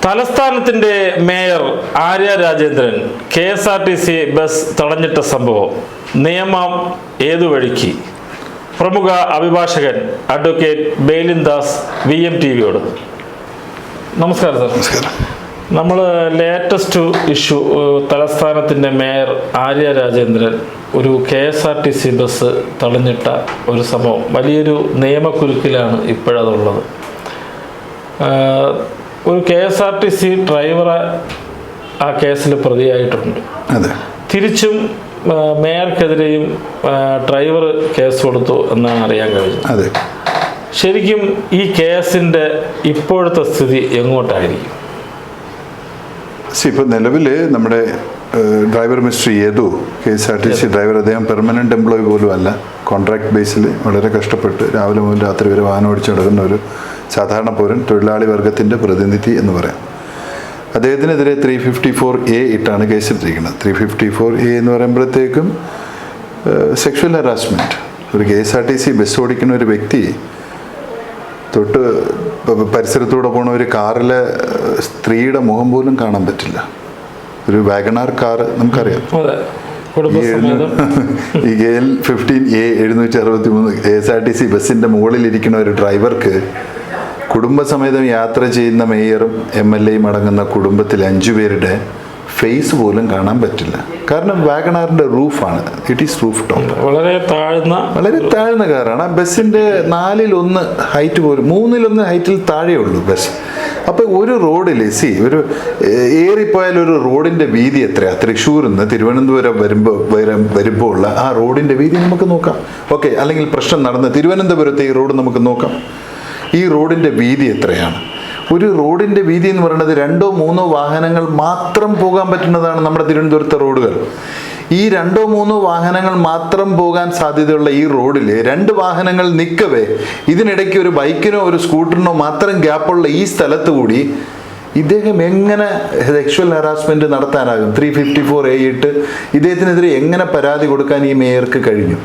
തലസ്ഥാനത്തിന്റെ mayor Arya Rajendran KSRTC bus തടഞ്ഞിട്ട സംഭവം നിയമം ഏതു വഴിക്ക്? പ്രമുഖ അഭിഭാഷകൻ അഡ്വക്കേറ്റ് ബെയിലിൻ ദാസ് VMTVയോട്. നമസ്കാരം സാർ. നമസ്കാരം. നമ്മൾ ലേറ്റസ്റ്റ് ഇഷ്യൂ, തലസ്ഥാനത്തിൻ്റെ മേയർ ആര്യ രാജേന്ദ്രൻ ഒരു KSRTC ബസ് തടഞ്ഞിട്ട ഒരു സംഭവം വലിയൊരു നിയമക്കുരുക്കിലാണ് ഇപ്പോഴതുള്ളത്. ഒരു KSRTC ഡ്രൈവറെ ആ കേസിൽ പ്രതിയായിട്ടുണ്ട്. അതെ. തിരിച്ചും മേയർക്കെതിരെയും ഡ്രൈവർ കേസ് കൊടുത്തു എന്നാണ് അറിയാൻ കഴിഞ്ഞത്. അതെ. ശരിക്കും ഈ കേസിൻ്റെ ഇപ്പോഴത്തെ സ്ഥിതി എങ്ങോട്ടായിരിക്കും? ഇപ്പോൾ നിലവിൽ നമ്മുടെ ഡ്രൈവർ മിസ്റ്റർ യേതു KSRTC ഡ്രൈവർ, അദ്ദേഹം പെർമനൻ്റ് എംപ്ലോയി പോലും അല്ല. കോൺട്രാക്ട് ബേസിൽ വളരെ കഷ്ടപ്പെട്ട് രാവിലെ മുതൽ രാത്രി വരെ വാഹനം ഓടിച്ച് നടക്കുന്ന ഒരു സാധാരണ പൗരൻ, തൊഴിലാളി വർഗത്തിൻ്റെ പ്രതിനിധി എന്ന് പറയാം. അദ്ദേഹത്തിനെതിരെ 354A ഇട്ടാണ് കേസെടുത്തിരിക്കുന്നത്. 354A എന്ന് പറയുമ്പോഴത്തേക്കും സെക്ഷൽ ഹറാസ്മെൻറ്റ്. ഒരു KSRTC ബസ് ഓടിക്കുന്ന ഒരു വ്യക്തി തൊട്ട് പരിസരത്തൂടെ പോണ ഒരു കാറിലെ സ്ത്രീയുടെ മുഖം പോലും കാണാൻ പറ്റില്ല. ഒരു വാഗണാർ കാർ നമുക്കറിയാം. ഈ KL15A 763 KSRTC ബസ്സിൻ്റെ മുകളിലിരിക്കുന്ന ഒരു ഡ്രൈവർക്ക് കുടുംബസമേതം യാത്ര ചെയ്യുന്ന മേയറും MLAയും അടങ്ങുന്ന കുടുംബത്തിലെ 5 പേരുടെ ഫേസ് പോലും കാണാൻ പറ്റില്ല. കാരണം വാഗണാറിൻ്റെ റൂഫാണ്, ഇറ്റ് ഈസ് റൂഫ് ടോപ്പ്. വളരെ താഴ്ന്ന കാറാണ്. ബസ്സിൻ്റെ 4/1 ഹൈറ്റ് പോലും, 3/1 ഹൈറ്റിൽ താഴെയുള്ളൂ ബസ്. അപ്പോൾ ഒരു റോഡിൽ ഒരു ഏറിപ്പോയാൽ ഒരു റോഡിൻ്റെ വീതി എത്രയാണ്? തൃശ്ശൂരിൽ നിന്ന് തിരുവനന്തപുരം വരുമ്പോൾ ഉള്ള ആ റോഡിൻ്റെ വീതി നമുക്ക് നോക്കാം. ഓക്കെ, അല്ലെങ്കിൽ പ്രശ്നം നടന്ന് തിരുവനന്തപുരത്തെ ഈ റോഡ് നമുക്ക് നോക്കാം. ഈ റോഡിൻ്റെ വീതി എത്രയാണ്? ഒരു റോഡിൻ്റെ വീതി എന്ന് പറയുന്നത് 2-3 വാഹനങ്ങൾ മാത്രം പോകാൻ പറ്റുന്നതാണ് നമ്മുടെ തിരുവനന്തപുരത്തെ റോഡുകൾ. ഈ 2-3 വാഹനങ്ങൾ മാത്രം പോകാൻ സാധ്യതയുള്ള ഈ റോഡിൽ 2 വാഹനങ്ങൾ നിൽക്കവേ ഇതിനിടയ്ക്ക് ഒരു ബൈക്കിനോ ഒരു സ്കൂട്ടറിനോ മാത്രം ഗ്യാപ്പുള്ള ഈ സ്ഥലത്ത് കൂടി ഇദ്ദേഹം എങ്ങനെ സെക്ഷൽ ഹറാസ്മെൻറ്റ് നടത്താനാകും? 354A ഇട്ട് ഇദ്ദേഹത്തിനെതിരെ എങ്ങനെ പരാതി കൊടുക്കാൻ ഈ മേയർക്ക് കഴിഞ്ഞു?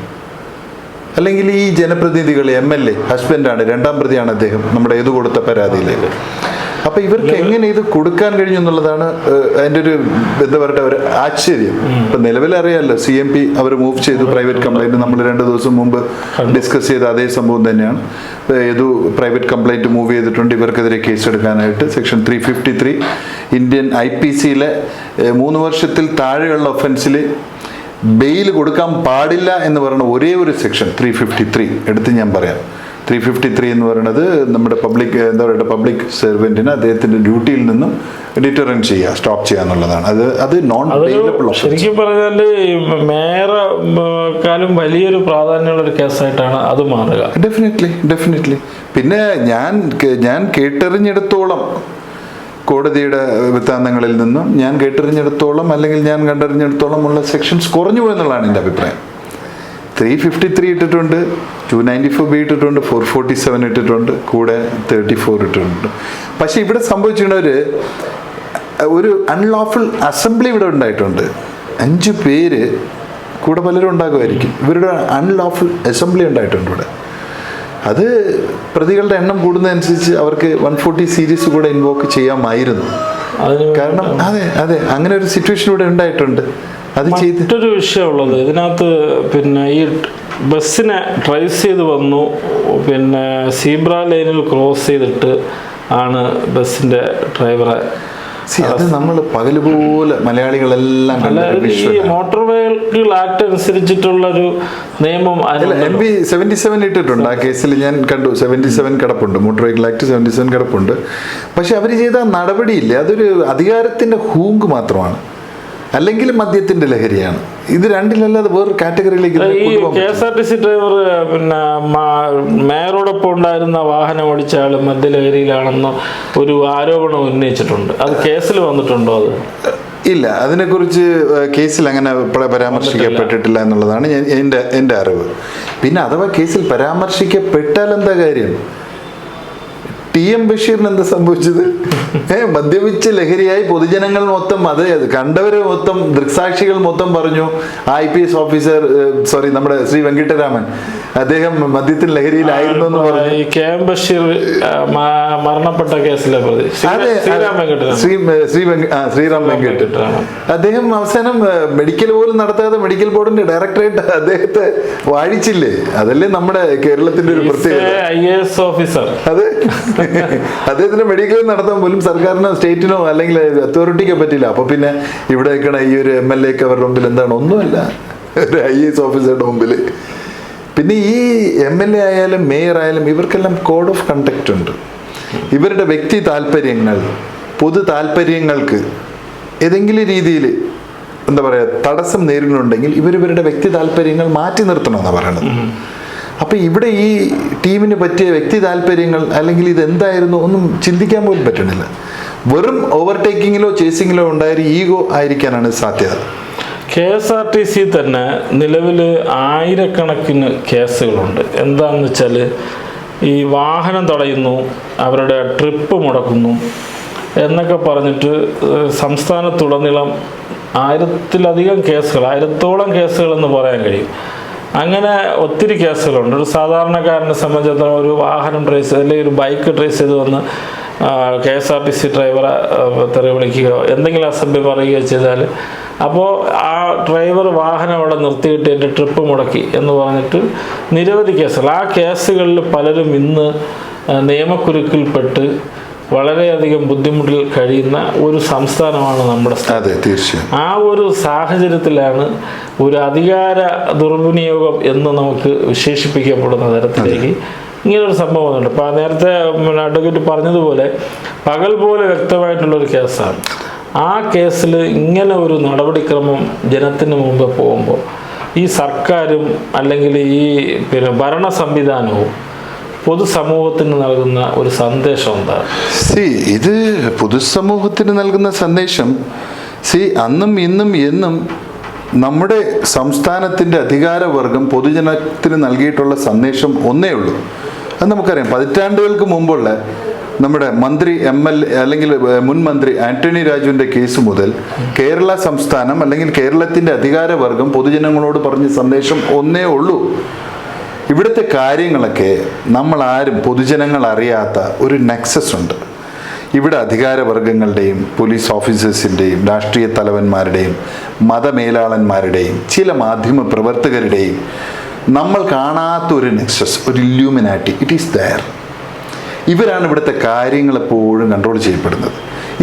അല്ലെങ്കിൽ ഈ ജനപ്രതിനിധികൾ, MLA ഹസ്ബൻഡാണ്, 2ാം പ്രതിയാണ് അദ്ദേഹം നമ്മുടെ ഏതു കൊടുത്ത പരാതിയിലേക്ക്. അപ്പം ഇവർക്ക് എങ്ങനെ ഇത് കൊടുക്കാൻ കഴിഞ്ഞു എന്നുള്ളതാണ് അതിൻ്റെ ഒരു എന്താ പറയുക ഒരു ആശ്ചര്യം. ഇപ്പം നിലവിലറിയാമല്ലോ, CMP അവർ മൂവ് ചെയ്തു പ്രൈവറ്റ് കംപ്ലൈൻറ്റ്. നമ്മൾ 2 ദിവസം മുമ്പ് ഡിസ്കസ് ചെയ്ത അതേ സംഭവം തന്നെയാണ്. ഏതു പ്രൈവറ്റ് കംപ്ലൈൻറ്റ് മൂവ് ചെയ്തിട്ടുണ്ട് ഇവർക്കെതിരെ കേസെടുക്കാനായിട്ട്. സെക്ഷൻ 353 ഇന്ത്യൻ IPCയിലെ 3 വർഷത്തിൽ താഴെയുള്ള ഒഫൻസിൽ ബെയിൽ കൊടുക്കാൻ പാടില്ല എന്ന് പറയുന്ന ഒരേ ഒരു സെക്ഷൻ 353 എടുത്ത് ഞാൻ പറയാം. 353 എന്ന് പറയുന്നത് നമ്മുടെ പബ്ലിക് സെർവൻറ്റിന് അദ്ദേഹത്തിൻ്റെ ഡ്യൂട്ടിയിൽ നിന്നും ഡിറ്ററൻ ചെയ്യുക, സ്റ്റോപ്പ് ചെയ്യുക എന്നുള്ളതാണ്. അത് നോൺ ബെയിലബിൾ. ശരിക്കും പറഞ്ഞാൽ മേയറെക്കാളും വലിയൊരു പ്രാധാന്യമുള്ള ഒരു കേസായിട്ടാണ് അത് മാറുക. ഡെഫിനറ്റ്ലി. പിന്നെ ഞാൻ കേട്ടറിഞ്ഞിടത്തോളം കോടതിയുടെ വൃത്താന്തങ്ങളിൽ നിന്നും ഞാൻ കേട്ടറിഞ്ഞിടത്തോളം അല്ലെങ്കിൽ ഞാൻ കണ്ടറിഞ്ഞിടത്തോളം ഉള്ള സെക്ഷൻസ് കുറഞ്ഞു പോയെന്നുള്ളതാണ് എൻ്റെ അഭിപ്രായം. 353 ഇട്ടിട്ടുണ്ട്, 294B ഇട്ടിട്ടുണ്ട്, 447 ഇട്ടിട്ടുണ്ട്, കൂടെ 34 ഇട്ടിട്ടുണ്ട്. പക്ഷേ ഇവിടെ സംഭവിച്ചിട്ടുള്ള ഒരു അൺലോഫുൾ അസംബ്ലി ഇവിടെ ഉണ്ടായിട്ടുണ്ട്. 5 പേര്, കൂടെ പലരും ഉണ്ടാകുമായിരിക്കും. ഇവരുടെ അൺലോഫുൾ അസംബ്ലി ഉണ്ടായിട്ടുണ്ട് ഇവിടെ. അത് പ്രതികളുടെ എണ്ണം കൂടുന്നതനുസരിച്ച് അവർക്ക് 140 സീരീസ് കൂടെ ഇൻവോക്ക് ചെയ്യാമായിരുന്നു. കാരണം അതെ അങ്ങനെ ഒരു സിറ്റുവേഷൻ ഇവിടെ ഉണ്ടായിട്ടുണ്ട്. അത് ചെയ്തിട്ടൊരു വിഷയമുള്ളത് ഇതിനകത്ത്, പിന്നെ ഈ ബസ്സിനെ ട്രേസ് ചെയ്ത് വന്നു, പിന്നെ സീബ്ര ലൈനിൽ ക്രോസ് ചെയ്തിട്ട് ആണ് ബസ്സിൻ്റെ ഡ്രൈവറെ. അത് നമ്മൾ പകലുപോലെ മലയാളികളെല്ലാം ഈ മോട്ടോർ വെഹിക്കിൾ ആക്ട് അനുസരിച്ചിട്ടുള്ളൊരു നിയമം MB 77 ഇട്ടിട്ടുണ്ട്. ആ കേസിൽ ഞാൻ കണ്ടു. 77 കിടപ്പുണ്ട്, മോട്ടോർ വെഹിക്കിൾ ആക്ട് 77 കിടപ്പുണ്ട്. പക്ഷെ അവർ ചെയ്ത നടപടിയില്ല. അതൊരു അധികാരത്തിൻ്റെ ഹൂങ്ക് മാത്രമാണ്, അല്ലെങ്കിൽ മദ്യത്തിന്റെ ലഹരിയാണ്. ഇത് രണ്ടിലല്ലാതെ വേറൊരു കാറ്റഗറിയിലേക്ക്. KSRTC ഡ്രൈവർ പിന്നെ മേയറോടൊപ്പം ഉണ്ടായിരുന്ന വാഹനം ഓടിച്ച ആൾ മദ്യലഹരിയിലാണെന്ന് ഒരു ആരോപണം ഉന്നയിച്ചിട്ടുണ്ട്. അത് കേസിൽ വന്നിട്ടുണ്ടോ? അത് ഇല്ല, അതിനെക്കുറിച്ച് കേസിൽ അങ്ങനെ പരാമർശിക്കപ്പെട്ടിട്ടില്ല എന്നുള്ളതാണ് എൻ്റെ അറിവ്. പിന്നെ അഥവാ കേസിൽ പരാമർശിക്കപ്പെട്ടാൽ എന്താ കാര്യം? TM ബഷീറിന് എന്താ സംഭവിച്ചത്? മദ്യപിച്ച് ലഹരിയായി പൊതുജനങ്ങൾ മൊത്തം, അത് കണ്ടവര് മൊത്തം, ദൃക്സാക്ഷികൾ മൊത്തം പറഞ്ഞു IPS ഓഫീസർ, സോറി നമ്മുടെ ശ്രീ വെങ്കിട്ടരാമൻ, അദ്ദേഹം മദ്യത്തിൽ ലഹരിയിലായിരുന്നു എന്ന് പറഞ്ഞു. ഈ KM ബഷീർ മരണപ്പെട്ട കേസിലെ പ്രതി ശ്രീറാം വെങ്കിട്ടരാമൻ, അദ്ദേഹം അവസാനം മെഡിക്കൽ പോലും നടത്താതെ മെഡിക്കൽ ബോർഡിന്റെ ഡയറക്ടറേറ്റ് അദ്ദേഹത്തെ വാഴിച്ചില്ലേ? അതല്ലേ നമ്മുടെ കേരളത്തിന്റെ ഒരു പ്രത്യേകത. IAS ഓഫീസർ, അതെ, അദ്ദേഹത്തിന് മെഡിക്കൽ നടത്താൻ പോലും സർക്കാരിനോ സ്റ്റേറ്റിനോ അല്ലെങ്കിൽ അതോറിറ്റിക്കോ പറ്റില്ല. അപ്പൊ പിന്നെ ഇവിടെ നിൽക്കണ ഈ ഒരു MLA അവരുടെ മുമ്പിൽ എന്താണ്? ഒന്നുമല്ല, ഒരു IAS ഓഫീസറുടെ മുമ്പിൽ. പിന്നെ ഈ MLA ആയാലും മേയർ ആയാലും ഇവർക്കെല്ലാം കോഡ് ഓഫ് കണ്ടക്ട് ഉണ്ട്. ഇവരുടെ വ്യക്തി താല്പര്യങ്ങൾ, പൊതു താല്പര്യങ്ങൾക്ക് ഏതെങ്കിലും രീതിയിൽ എന്താ പറയുക തടസ്സം നേരിടുന്നുണ്ടെങ്കിൽ ഇവരുടെ വ്യക്തി താല്പര്യങ്ങൾ മാറ്റി നിർത്തണമെന്നാണ് പറയണത്. അപ്പം ഇവിടെ ഈ ടീമിന് പറ്റിയ വ്യക്തി താല്പര്യങ്ങൾ അല്ലെങ്കിൽ ഇതെന്തായിരുന്നു ഒന്നും ചിന്തിക്കാൻ പോലും പറ്റണില്ല. വെറും ഓവർടേക്കിങ്ങിലോ ചേസിങ്ങിലോ ഉണ്ടായ ഈഗോ ആയിരിക്കാനാണ് സാധ്യത. KSRTC തന്നെ നിലവിൽ ആയിരക്കണക്കിന് കേസുകളുണ്ട്. എന്താണെന്ന് വെച്ചാൽ ഈ വാഹനം തടയുന്നു, അവരുടെ ട്രിപ്പ് മുടക്കുന്നു എന്നൊക്കെ പറഞ്ഞിട്ട് സംസ്ഥാനത്തുടനീളം 1000-ലധികം കേസുകൾ, 1000-ഓളം കേസുകളെന്ന് പറയാൻ കഴിയും. അങ്ങനെ ഒത്തിരി കേസുകളുണ്ട്. ഒരു സാധാരണക്കാരനെ സംബന്ധിച്ചിടത്തോളം ഒരു വാഹനം ട്രേസ് അല്ലെങ്കിൽ ഒരു ബൈക്ക് ട്രേസ് ചെയ്ത് വന്ന് KSRTC ഡ്രൈവറെ തെറി വിളിക്കുകയോ എന്തെങ്കിലും അസഭ്യം പറയുകയോ ചെയ്താൽ, അപ്പോൾ ആ ഡ്രൈവർ വാഹനം അവിടെ നിർത്തിയിട്ട് എൻ്റെ ട്രിപ്പ് മുടക്കി എന്ന് പറഞ്ഞിട്ട് നിരവധി കേസുകൾ. ആ കേസുകളിൽ പലരും ഇന്ന് നിയമക്കുരുക്കിൽപ്പെട്ട് വളരെയധികം ബുദ്ധിമുട്ടിൽ കഴിയുന്ന ഒരു സംസ്ഥാനമാണ് നമ്മുടെ സ്ഥലം. തീർച്ചയായും ആ ഒരു സാഹചര്യത്തിലാണ് ഒരു അധികാര ദുർവിനിയോഗം എന്ന് നമുക്ക് വിശേഷിപ്പിക്കപ്പെടുന്ന തരത്തിലേക്ക് ഇങ്ങനൊരു സംഭവമുണ്ട്. ഇപ്പം നേരത്തെ അഡ്വക്കേറ്റ് പറഞ്ഞതുപോലെ പകൽ പോലെ വ്യക്തമായിട്ടുള്ളൊരു കേസാണ്. ആ കേസിൽ ഇങ്ങനെ ഒരു നടപടിക്രമം ജനത്തിന് മുമ്പ് പോകുമ്പോൾ ഈ സർക്കാരും അല്ലെങ്കിൽ ഈ ഭരണ സംവിധാനവും പൊതുസമൂഹത്തിന് നൽകുന്ന ഒരു സന്ദേശം എന്താണ്? ഇത് പൊതുസമൂഹത്തിന് നൽകുന്ന സന്ദേശം അന്നും ഇന്നും എന്നും നമ്മുടെ സംസ്ഥാനത്തിൻ്റെ അധികാരവർഗം പൊതുജനത്തിന് നൽകിയിട്ടുള്ള സന്ദേശം ഒന്നേ ഉള്ളൂ. അത് നമുക്കറിയാം. പതിറ്റാണ്ടുകൾക്ക് മുമ്പുള്ള നമ്മുടെ മന്ത്രി MLA അല്ലെങ്കിൽ മുൻ മന്ത്രി ആന്റണി രാജുവിൻ്റെ കേസ് മുതൽ കേരള സംസ്ഥാനം അല്ലെങ്കിൽ കേരളത്തിൻ്റെ അധികാരവർഗം പൊതുജനങ്ങളോട് പറഞ്ഞ സന്ദേശം ഒന്നേ ഉള്ളൂ. ഇവിടുത്തെ കാര്യങ്ങളൊക്കെ നമ്മളാരും പൊതുജനങ്ങൾ അറിയാത്ത ഒരു നെക്സസ് ഉണ്ട്. ഇവിടെ അധികാരവർഗങ്ങളുടെയും പോലീസ് ഓഫീസേഴ്സിൻ്റെയും രാഷ്ട്രീയ തലവന്മാരുടെയും മതമേലാളന്മാരുടെയും ചില മാധ്യമ പ്രവർത്തകരുടെയും നമ്മൾ കാണാത്ത ഒരു നെക്സസ്, ഒരു ഇല്യൂമിനാറ്റി, ഇറ്റ് ഈസ് ദയർ. ഇവരാണ് ഇവിടുത്തെ കാര്യങ്ങൾ എപ്പോഴും കൺട്രോൾ ചെയ്യപ്പെടുന്നത്.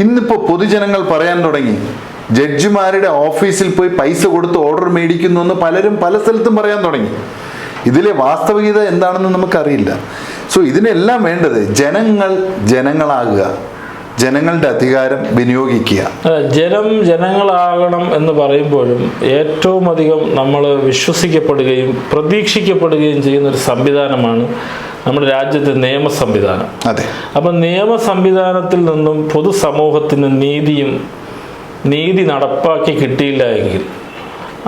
ഇന്നിപ്പോൾ പൊതുജനങ്ങൾ പറയാൻ തുടങ്ങി, ജഡ്ജിമാരുടെ ഓഫീസിൽ പോയി പൈസ കൊടുത്ത് ഓർഡർ മേടിക്കുന്നു എന്ന് പലരും പല സ്ഥലത്തും പറയാൻ തുടങ്ങി. ഇതിലെ വാസ്തവികത എന്താണെന്ന് നമുക്കറിയില്ല. ഇതിനെല്ലാം വേണ്ടത് ജനങ്ങളാകുക, ജനങ്ങളുടെ അധികാരം വിനിയോഗിക്കുക. ജനങ്ങളാകണം എന്ന് പറയുമ്പോഴും ഏറ്റവും അധികം നമ്മൾ വിശ്വസിക്കപ്പെടുകയും പ്രതീക്ഷിക്കപ്പെടുകയും ചെയ്യുന്ന ഒരു സംവിധാനമാണ് നമ്മുടെ രാജ്യത്തെ നിയമ സംവിധാനം. അതെ. അപ്പം നിയമ സംവിധാനത്തിൽ നിന്നും പൊതുസമൂഹത്തിന് നീതി നടപ്പാക്കി കിട്ടിയില്ല എങ്കിൽ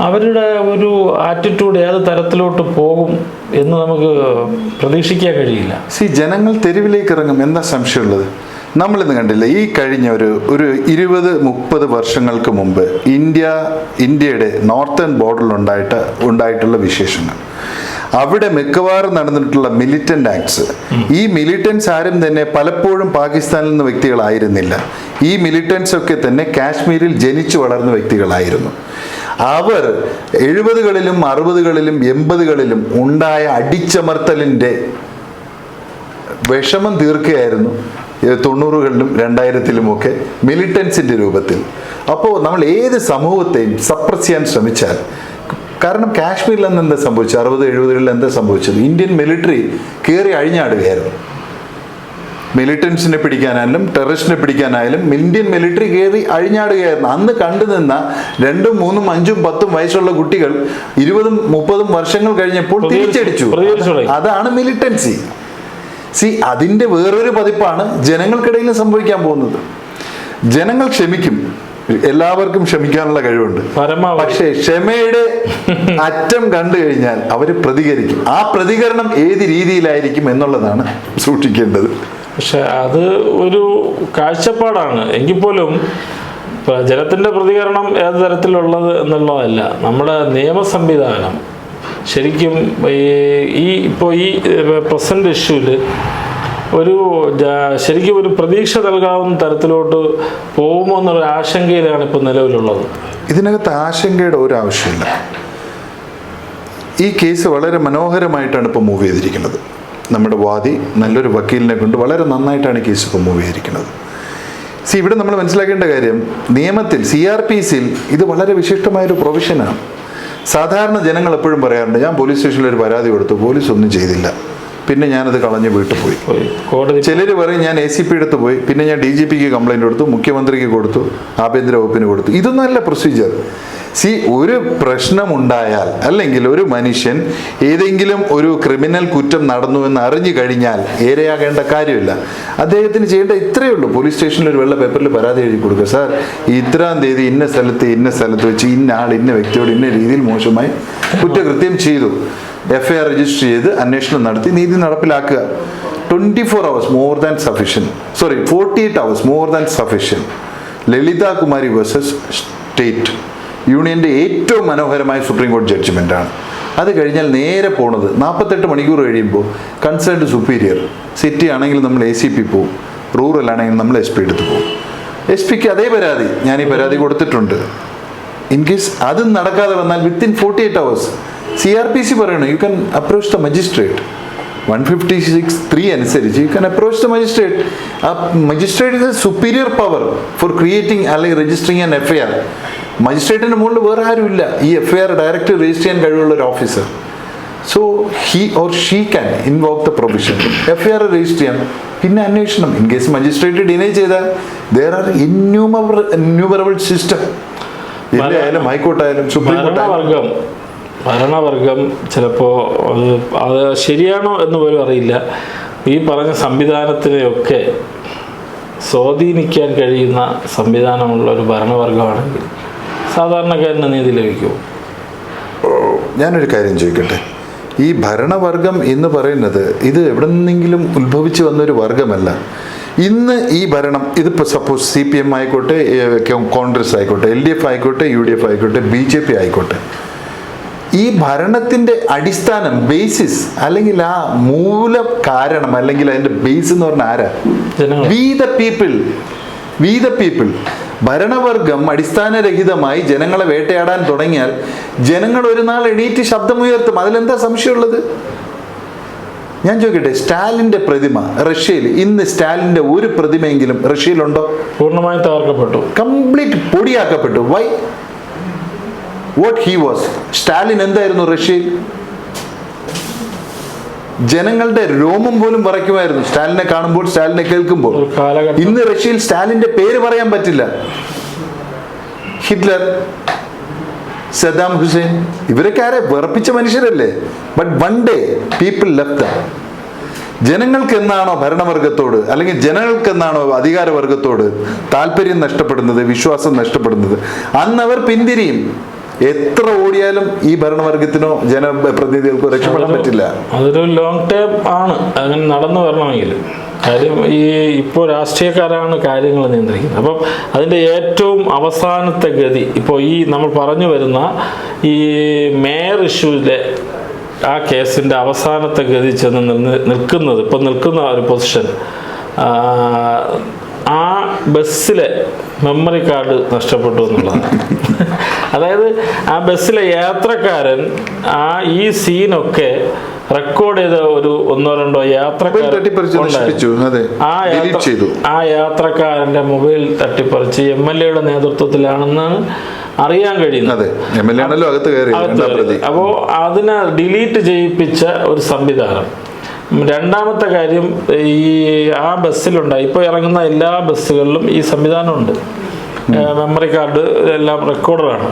അവരുടെ ഒരു ആറ്റിറ്റ്യൂഡ് ഏത് തരത്തിലോട്ട് പോകും എന്ന് നമുക്ക് പ്രതീക്ഷിക്കാൻ കഴിയില്ല. ജനങ്ങൾ തെരുവിലേക്ക് ഇറങ്ങും, എന്താ സംശയമുള്ളത്? നമ്മളിന്ന് കണ്ടില്ല, ഈ കഴിഞ്ഞ ഒരു 20-30 വർഷങ്ങൾക്ക് മുമ്പ് ഇന്ത്യയുടെ നോർത്തേൺ ബോർഡറിൽ ഉണ്ടായിട്ടുള്ള വിശേഷങ്ങൾ, അവിടെ മിക്കവാറും നടന്നിട്ടുള്ള മിലിറ്റന്റ് ആക്ട്സ്, ഈ മിലിറ്റൻസ് ആരും തന്നെ പലപ്പോഴും പാകിസ്ഥാനിൽ നിന്ന് വ്യക്തികളായിരുന്നില്ല. ഈ മിലിറ്റൻസ് ഒക്കെ തന്നെ കാശ്മീരിൽ ജനിച്ചു വളർന്ന വ്യക്തികളായിരുന്നു. അവർ 70-കളിലും 60-കളിലും 80-കളിലും ഉണ്ടായ അടിച്ചമർത്തലിൻ്റെ വിഷമം തീർക്കുകയായിരുന്നു 90-കളിലും 2000-ലും മിലിറ്റൻസിൻ്റെ രൂപത്തിൽ. അപ്പോൾ നമ്മൾ ഏത് സമൂഹത്തെയും സപ്രസ് ചെയ്യാൻ ശ്രമിച്ചാൽ, കാരണം കാശ്മീരിൽ അന്ന് എന്താ സംഭവിച്ചത്? 60-70-കളിൽ എന്താ സംഭവിച്ചത്? ഇന്ത്യൻ മിലിറ്ററി കയറി അഴിഞ്ഞാടുകയായിരുന്നു. മിലിറ്റൻസിനെ പിടിക്കാനായാലും ടെററിസ്റ്റിനെ പിടിക്കാനായാലും ഇന്ത്യൻ മിലിറ്ററി കയറി അഴിഞ്ഞാടുകയായിരുന്നു. അന്ന് കണ്ടുനിന്ന 2, 3, 5, 10 വയസ്സുള്ള കുട്ടികൾ 20-30 വർഷങ്ങൾ കഴിഞ്ഞപ്പോൾ തിരിച്ചടിച്ചു. അതാണ് മിലിറ്റൻസി. അതിൻ്റെ വേറൊരു പതിപ്പാണ് ജനങ്ങൾക്കിടയിൽ സംഭവിക്കാൻ പോകുന്നത്. ജനങ്ങൾ ക്ഷമിക്കും, എല്ലാവർക്കും ക്ഷമിക്കാനുള്ള കഴിവുണ്ട്. പക്ഷേ ക്ഷമയുടെ അറ്റം കണ്ടു കഴിഞ്ഞാൽ അവർ പ്രതികരിക്കും. ആ പ്രതികരണം ഏത് രീതിയിലായിരിക്കും എന്നുള്ളതാണ് സൂക്ഷിക്കേണ്ടത്. പക്ഷെ അത് ഒരു കാഴ്ചപ്പാടാണ്. എങ്കിൽ പോലും ജനത്തിൻ്റെ പ്രതികരണം ഏത് തരത്തിലുള്ളത് എന്നുള്ളതല്ല, നമ്മുടെ നിയമ സംവിധാനം ശരിക്കും ഇപ്പോൾ ഈ പ്രസൻറ്റ് ഇഷ്യൂവിൽ ശരിക്കും ഒരു പ്രതീക്ഷ നൽകാവുന്ന തരത്തിലോട്ട് പോകുമോ എന്നുള്ള ആശങ്കയിലാണ് ഇപ്പോൾ നിലവിലുള്ളത്. ഇതിനകത്ത് ആശങ്കയുടെ ഒരു ആവശ്യമില്ല. ഈ കേസ് വളരെ മനോഹരമായിട്ടാണ് ഇപ്പോൾ മൂവ് ചെയ്തിരിക്കുന്നത്. നമ്മുടെ വാദി നല്ലൊരു വക്കീലിനെ കൊണ്ട് വളരെ നന്നായിട്ടാണ് ഈ കേസ് ഇപ്പോൾ മൂവ് ചെയ്തിരിക്കുന്നത്. ഇവിടെ നമ്മൾ മനസ്സിലാക്കേണ്ട കാര്യം, നിയമത്തിൽ CRPCയിൽ ഇത് വളരെ വിശിഷ്ടമായൊരു പ്രൊവിഷനാണ്. സാധാരണ ജനങ്ങൾ എപ്പോഴും പറയാറുണ്ട്, ഞാൻ പോലീസ് സ്റ്റേഷനിൽ ഒരു പരാതി കൊടുത്തു, പോലീസ് ഒന്നും ചെയ്തില്ല, പിന്നെ ഞാനത് കളഞ്ഞ് വീട്ടിൽ പോയി. ചിലർ പറയും ഞാൻ ACP അടുത്ത് പോയി, പിന്നെ ഞാൻ DGPക്ക് കംപ്ലൈൻറ്റ് കൊടുത്തു, മുഖ്യമന്ത്രിക്ക് കൊടുത്തു, ആഭ്യന്തര വകുപ്പിന് കൊടുത്തു. ഇതൊന്നല്ല പ്രൊസീജിയർ. ഒരു പ്രശ്നമുണ്ടായാൽ അല്ലെങ്കിൽ ഒരു മനുഷ്യൻ ഏതെങ്കിലും ഒരു ക്രിമിനൽ കുറ്റം നടന്നു എന്ന് അറിഞ്ഞു കഴിഞ്ഞാൽ ഏരയാകേണ്ട കാര്യമില്ല. അദ്ദേഹത്തിന് ചെയ്യേണ്ട ഇത്രയേ ഉള്ളൂ. പോലീസ് സ്റ്റേഷനിൽ ഒരു വെള്ള പേപ്പറിൽ പരാതി എഴുതി കൊടുക്കുക, സാർ ഇത്രാം തീയതി ഇന്ന സ്ഥലത്ത് വെച്ച് ഇന്ന ആൾ ഇന്ന വ്യക്തിയോട് ഇന്ന രീതിയിൽ മോശമായി കുറ്റകൃത്യം ചെയ്തു, FIR രജിസ്റ്റർ ചെയ്ത് അന്വേഷണം നടത്തി നീതി നടപ്പിലാക്കുക. 24 hours more than sufficient. 48 hours more than sufficient. Lalitha Kumari versus state യൂണിയൻ്റെ ഏറ്റവും മനോഹരമായ സുപ്രീം കോടതി ജഡ്ജ്മെൻ്റാണ്. അത് കഴിഞ്ഞാൽ നേരെ പോണത് 48 മണിക്കൂർ കഴിയുമ്പോൾ കൺസേൺഡ് സുപ്പീരിയർ, സിറ്റി ആണെങ്കിൽ നമ്മൾ ACP പോവും, റൂറൽ ആണെങ്കിൽ നമ്മൾ SP എടുത്ത് പോകും. SPക്ക് അതേ പരാതി, ഞാൻ ഈ പരാതി കൊടുത്തിട്ടുണ്ട്. ഇൻ കേസ് അതും നടക്കാതെ വന്നാൽ വിത്തിൻ 48 hours CRPC പറയണം, you can approach the magistrate. 156(3) അനുസരിച്ച് you can approach the magistrate. ആ magistrate is a superior power for creating അല്ലെങ്കിൽ രജിസ്റ്ററിങ് ആൻ FIR. മജിസ്ട്രേറ്റിൻ്റെ മുകളിൽ വേറെ ആരുമില്ല ഈ FIR ഡയറക്റ്റ് രജിസ്റ്റർ ചെയ്യാൻ കഴിവുള്ള ഒരു officer. So he or she can invoke the provision, FIR register ചെയ്യാം, പിന്നെ അന്വേഷണം. ഇൻ കേസ് മജിസ്ട്രേറ്റ് ഡിനൈ ചെയ്താൽ ദേർ ആർ ഇന്യൂമറബിൾ സിസ്റ്റം. ഇന്ത്യയായാലും ഹൈക്കോർട്ടായാലും സുപ്രീം കോർട്ടായാലും ഭരണവർഗം ചിലപ്പോൾ അത് ശരിയാണോ എന്ന് പോലും അറിയില്ല. ഈ പറഞ്ഞ സംവിധാനത്തിനെയൊക്കെ സ്വാധീനിക്കാൻ കഴിയുന്ന സംവിധാനമുള്ള ഒരു ഭരണവർഗമാണെങ്കിൽ സാധാരണക്കാരന് നീതി ലഭിക്കുമോ? ഞാനൊരു കാര്യം ചോദിക്കട്ടെ, ഈ ഭരണവർഗം എന്ന് പറയുന്നത് ഇത് എവിടെ നിന്നെങ്കിലും ഉത്ഭവിച്ചു വന്നൊരു വർഗമല്ല. ഇന്ന് ഈ ഭരണം, ഇതിപ്പോൾ സപ്പോസ് CPM ആയിക്കോട്ടെ, കോൺഗ്രസ് ആയിക്കോട്ടെ, LDF ആയിക്കോട്ടെ, UDF ആയിക്കോട്ടെ, BJP ആയിക്കോട്ടെ, ഈ ഭരണത്തിൻ്റെ അടിസ്ഥാനം, ബേസിസ് അല്ലെങ്കിൽ ആ മൂല കാരണം അല്ലെങ്കിൽ അതിൻ്റെ ബേസ് എന്ന് പറഞ്ഞാൽ ആരാ? We the people. ഭരണവർഗം അടിസ്ഥാനരഹിതമായി ജനങ്ങളെ വേട്ടയാടാൻ തുടങ്ങിയാൽ ജനങ്ങൾ ഒരു നാൾ എണീറ്റ് ശബ്ദമുയർത്തും. അതിലെന്താ സംശയമുള്ളത്? ഞാൻ ചോദിക്കട്ടെ, സ്റ്റാലിൻ്റെ പ്രതിമ റഷ്യയിൽ, ഇന്ന് സ്റ്റാലിൻ്റെ ഒരു പ്രതിമയെങ്കിലും റഷ്യയിലുണ്ടോ? പൂർണ്ണമായി തകർക്കപ്പെട്ടു, കംപ്ലീറ്റ് പൊടിയാക്കപ്പെട്ടു. Why? What he was. Stalin എന്തായിരുന്നു റഷ്യയിൽ? ജനങ്ങളുടെ രോമം പോലും പറയ്ക്കുമായിരുന്നു സ്റ്റാലിനെ കാണുമ്പോൾ, സ്റ്റാലിനെ കേൾക്കുമ്പോൾ. ഇന്ന് റഷ്യയിൽ സ്റ്റാലിൻ്റെ പേര് പറയാൻ പറ്റില്ല. ഹിറ്റ്ലർ, സദ്ദാം ഹുസൈൻ, ഇവരൊക്കെ ആരെ വിറപ്പിച്ച മനുഷ്യരല്ലേ? But one day people left them. ജനങ്ങൾക്ക് എന്നാണോ ഭരണവർഗത്തോട് അല്ലെങ്കിൽ ജനങ്ങൾക്ക് എന്നാണോ അധികാരവർഗത്തോട് താല്പര്യം നഷ്ടപ്പെടുന്നത്, വിശ്വാസം നഷ്ടപ്പെടുന്നത്, അന്നവർ പിന്തിരിയും. എത്ര ഓടിയാലും ഈ ഭരണവർഗത്തിനോ ജനപ്രതിനിധികൾക്കോ രക്ഷപ്പെടാൻ പറ്റില്ല. അതൊരു ലോങ് ടേം ആണ് അങ്ങനെ നടന്നു വരണമെങ്കിൽ. കാര്യം ഇപ്പോൾ രാഷ്ട്രീയക്കാരാണ് കാര്യങ്ങൾ നിയന്ത്രിക്കുന്നത്. അപ്പം അതിൻ്റെ ഏറ്റവും അവസാനത്തെ ഗതി ഇപ്പോൾ നമ്മൾ പറഞ്ഞു വരുന്ന ഈ മേയർ ഇഷ്യൂവിലെ ആ കേസിൻ്റെ അവസാനത്തെ ഗതി ചെന്ന് നിൽക്കുന്ന ഒരു പൊസിഷൻ, ആ ബസ്സിലെ മെമ്മറി കാർഡ് നഷ്ടപ്പെട്ടു എന്നുള്ളതാണ്. അതായത് ആ ബസ്സിലെ യാത്രക്കാരൻ ഈ സീനൊക്കെ റെക്കോർഡ് ചെയ്ത ഒരു 1-2 യാത്രക്കാരൻ, ആ യാത്രക്കാരന്റെ മൊബൈൽ തട്ടിപ്പറിച്ച് MLA നേതൃത്വത്തിലാണെന്നാണ് അറിയാൻ കഴിയുന്നത്. അപ്പോൾ അതിനെ ഡിലീറ്റ് ചെയ്യിപ്പിച്ച ഒരു സംവിധാനം. രണ്ടാമത്തെ കാര്യം, ആ ബസ്സിലുണ്ടായി, ഇപ്പോൾ ഇറങ്ങുന്ന എല്ലാ ബസ്സുകളിലും ഈ സംവിധാനമുണ്ട്. മെമ്മറി കാർഡ് എല്ലാം റെക്കോർഡറാണ്.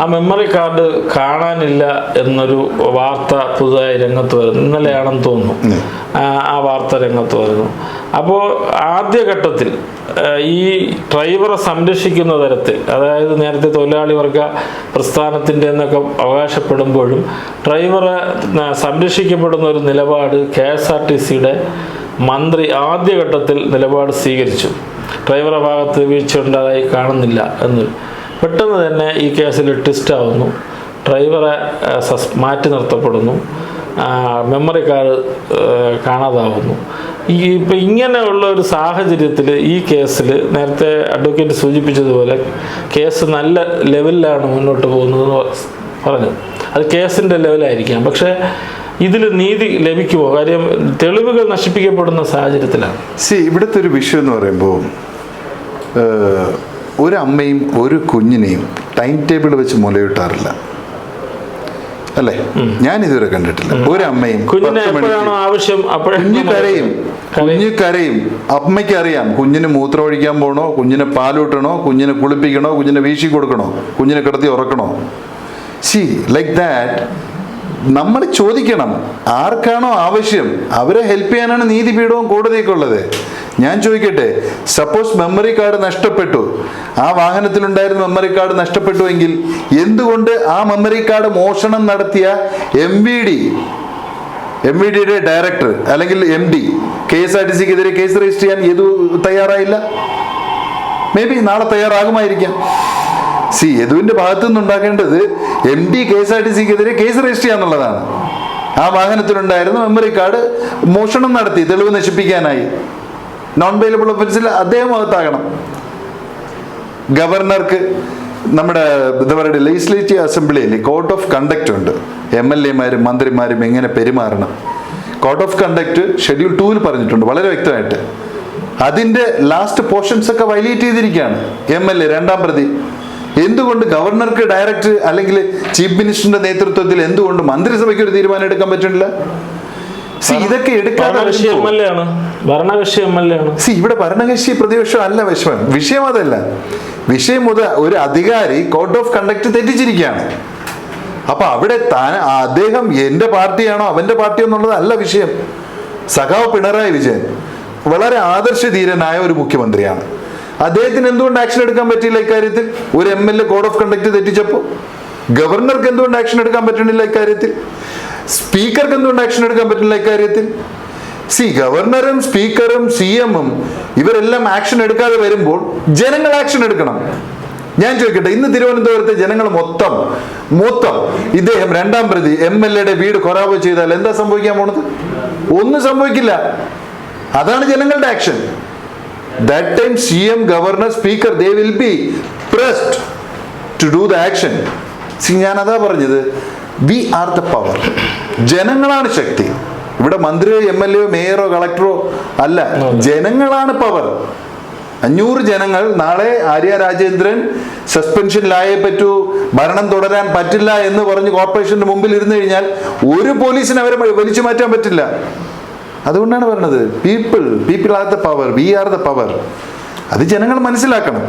ആ മെമ്മറി കാർഡ് കാണാനില്ല എന്നൊരു വാർത്ത പുതുതായി രംഗത്ത് വരുന്നു. ഇന്നലെയാണെന്ന് തോന്നുന്നു ആ വാർത്ത രംഗത്ത് വരുന്നു. അപ്പോൾ ആദ്യഘട്ടത്തിൽ ഈ ഡ്രൈവറെ സംരക്ഷിക്കുന്ന തരത്തിൽ, അതായത് നേരത്തെ തൊഴിലാളി വർഗ പ്രസ്ഥാനത്തിൻ്റെ എന്നൊക്കെ അവകാശപ്പെടുമ്പോഴും ഡ്രൈവറെ സംരക്ഷിക്കപ്പെടുന്ന ഒരു നിലപാട് KSRTCയുടെ മന്ത്രി ആദ്യഘട്ടത്തിൽ നിലപാട് സ്വീകരിച്ചു. ഡ്രൈവറുടെ ഭാഗത്ത് വീഴ്ചയുണ്ടായതായി കാണുന്നില്ല എന്ന്. പെട്ടെന്ന് തന്നെ ഈ കേസിൽ ട്വിസ്റ്റാവുന്നു. ഡ്രൈവറെ മാറ്റി നിർത്തപ്പെടുന്നു. Memory card കാണാതാവുന്നു. ഇപ്പം ഇങ്ങനെയുള്ള ഒരു സാഹചര്യത്തിൽ ഈ കേസിൽ നേരത്തെ അഡ്വക്കേറ്റ് സൂചിപ്പിച്ചതുപോലെ കേസ് നല്ല ലെവലിലാണ് മുന്നോട്ട് പോകുന്നതെന്ന് പറഞ്ഞു. അത് കേസിൻ്റെ ലെവലായിരിക്കാം. പക്ഷേ ഇതിൽ നീതി ലഭിക്കുമോ? കാര്യം തെളിവുകൾ നശിപ്പിക്കപ്പെടുന്ന സാഹചര്യത്തിലാണ്. ഇവിടുത്തെ ഒരു വിഷയം എന്ന് പറയുമ്പോൾ ഒരു അമ്മയും ഒരു കുഞ്ഞിനെയും ടൈം ടേബിൾ വെച്ച് മുലയിട്ടാറില്ല, അല്ലേ? ഞാൻ ഇതുവരെ കണ്ടിട്ടില്ല. ഒരു അമ്മയും കുഞ്ഞ് കരയും, അമ്മയ്ക്ക് അറിയാം കുഞ്ഞിന് മൂത്രം ഒഴിക്കാൻ പോകണോ, കുഞ്ഞിനെ പാലൂട്ടണോ, കുഞ്ഞിനെ കുളിപ്പിക്കണോ, കുഞ്ഞിനെ വീശി കൊടുക്കണോ, കുഞ്ഞിനെ കിടത്തി ഉറക്കണോ. ലൈക്ക് ദാറ്റ് നമ്മൾ ചോദിക്കണം ആർക്കാണോ ആവശ്യം അവരെ ഹെൽപ്പ് ചെയ്യാനാണ് നീതിപീഠവും കോടതിയൊക്കെ ഉള്ളത്. ഞാൻ ചോദിക്കട്ടെ, സപ്പോസ് മെമ്മറി കാർഡ് നഷ്ടപ്പെട്ടു, ആ വാഹനത്തിലുണ്ടായിരുന്ന മെമ്മറി കാർഡ് നഷ്ടപ്പെട്ടു എങ്കിൽ എന്തുകൊണ്ട് ആ മെമ്മറി കാർഡ് മോഷണം നടത്തിയ MVDയുടെ ഡയറക്ടർ അല്ലെങ്കിൽ MD KSRTCക്കെതിരെ കേസ് രജിസ്റ്റർ ചെയ്യാൻ തയ്യാറായില്ല? മേ ബി നാളെ തയ്യാറാകുമായിരിക്കാം. യദുവിന്റെ ഭാഗത്തു നിന്നുണ്ടാക്കേണ്ടത് MD KSRTCക്കെതിരെ കേസ് രജിസ്റ്റർ ചെയ്യാന്നുള്ളതാണ്. ആ വാഹനത്തിലുണ്ടായിരുന്ന മെമ്മറി കാർഡ് മോഷണം നടത്തി തെളിവ് നശിപ്പിക്കാനായി നോൺ ബെയിലബിൾ ഒഫൻസിൽ അദ്ദേഹം അകത്താകണം. ഗവർണർക്ക് നമ്മുടെ എന്താ പറയുക ലെജിസ്ലേറ്റീവ് അസംബ്ലിയിൽ കോഡ് ഓഫ് കണ്ടക്ട് ഉണ്ട്. MLAമാരും മന്ത്രിമാരും എങ്ങനെ പെരുമാറണം. കോഡ് ഓഫ് കണ്ടക്ട് ഷെഡ്യൂൾ 2 പറഞ്ഞിട്ടുണ്ട് വളരെ വ്യക്തമായിട്ട്. അതിന്റെ ലാസ്റ്റ് പോർഷൻസ് ഒക്കെ വയലേറ്റ് ചെയ്തിരിക്കുകയാണ് MLA 2ാം പ്രതി. എന്തുകൊണ്ട് ഗവർണർക്ക് ഡയറക്റ്റ് അല്ലെങ്കിൽ ചീഫ് മിനിസ്റ്ററിന്റെ നേതൃത്വത്തിൽ എന്തുകൊണ്ട് മന്ത്രിസഭയ്ക്ക് ഒരു തീരുമാനം എടുക്കാൻ പറ്റുന്നില്ല? ഇതൊക്കെ എടുക്കാതെ ഇവിടെ ഭരണകക്ഷി പ്രതിപക്ഷം അല്ല വിഷയം അതല്ല. വിഷയം ഒരു അധികാരി കോഡ് ഓഫ് കണ്ടക്ട് തെറ്റിച്ചിരിക്കുകയാണ്. അപ്പൊ അവിടെ അദ്ദേഹം എന്റെ പാർട്ടിയാണോ അവന്റെ പാർട്ടിയോ എന്നുള്ളത് അല്ല വിഷയം. സഖാവ് പിണറായി വിജയൻ വളരെ ആദർശധീരനായ ഒരു മുഖ്യമന്ത്രിയാണ്. അദ്ദേഹത്തിന് എന്തുകൊണ്ട് ആക്ഷൻ എടുക്കാൻ പറ്റിയില്ല ഇക്കാര്യത്തിൽ? ഒരു MLA കോഡ് ഓഫ് കണ്ടക്ട് തെറ്റിച്ചപ്പോൾ ഗവർണർക്ക് എന്തുകൊണ്ട് ആക്ഷൻ എടുക്കാൻ പറ്റുന്നില്ല ഇക്കാര്യത്തിൽ? സ്പീക്കർക്ക് എന്തുകൊണ്ട് ആക്ഷൻ എടുക്കാൻ പറ്റില്ല ഇക്കാര്യത്തിൽ? ഗവർണറും സ്പീക്കറും CM-ഉം ഇവരെല്ലാം ആക്ഷൻ എടുക്കാതെ വരുമ്പോൾ ജനങ്ങൾ ആക്ഷൻ എടുക്കണം. ഞാൻ ചോദിക്കട്ടെ, ഇന്ന് തിരുവനന്തപുരത്തെ ജനങ്ങൾ മൊത്തം ഇദ്ദേഹം 2ാം പ്രതി MLAയുടെ വീട് ഖൊറാബ് ചെയ്താൽ എന്താ സംഭവിക്കാൻ പോണത്? ഒന്നും സംഭവിക്കില്ല. അതാണ് ജനങ്ങളുടെ action. That time CM, Governor, Speaker, they will be pressed to do the action. ഞാൻ അതാ പറഞ്ഞത്, we are the power. ജനങ്ങളാണ് ശക്തി. ഇവിടെ മന്ത്രിയോ MLAയോ മേയറോ കളക്ടറോ അല്ല, ജനങ്ങളാണ് പവർ. 500 ജനങ്ങൾ നാളെ ആര്യ രാജേന്ദ്രൻ സസ്പെൻഷനിലായേ പറ്റൂ, ഭരണം തുടരാൻ പറ്റില്ല എന്ന് പറഞ്ഞ് കോർപ്പറേഷന്റെ മുമ്പിൽ ഇരുന്നു കഴിഞ്ഞാൽ ഒരു പോലീസിന് അവരെ വലിച്ചു മാറ്റാൻ പറ്റില്ല. അതുകൊണ്ടാണ് പറഞ്ഞത് people are the power, we are the power. അത് ജനങ്ങൾ മനസ്സിലാക്കണം.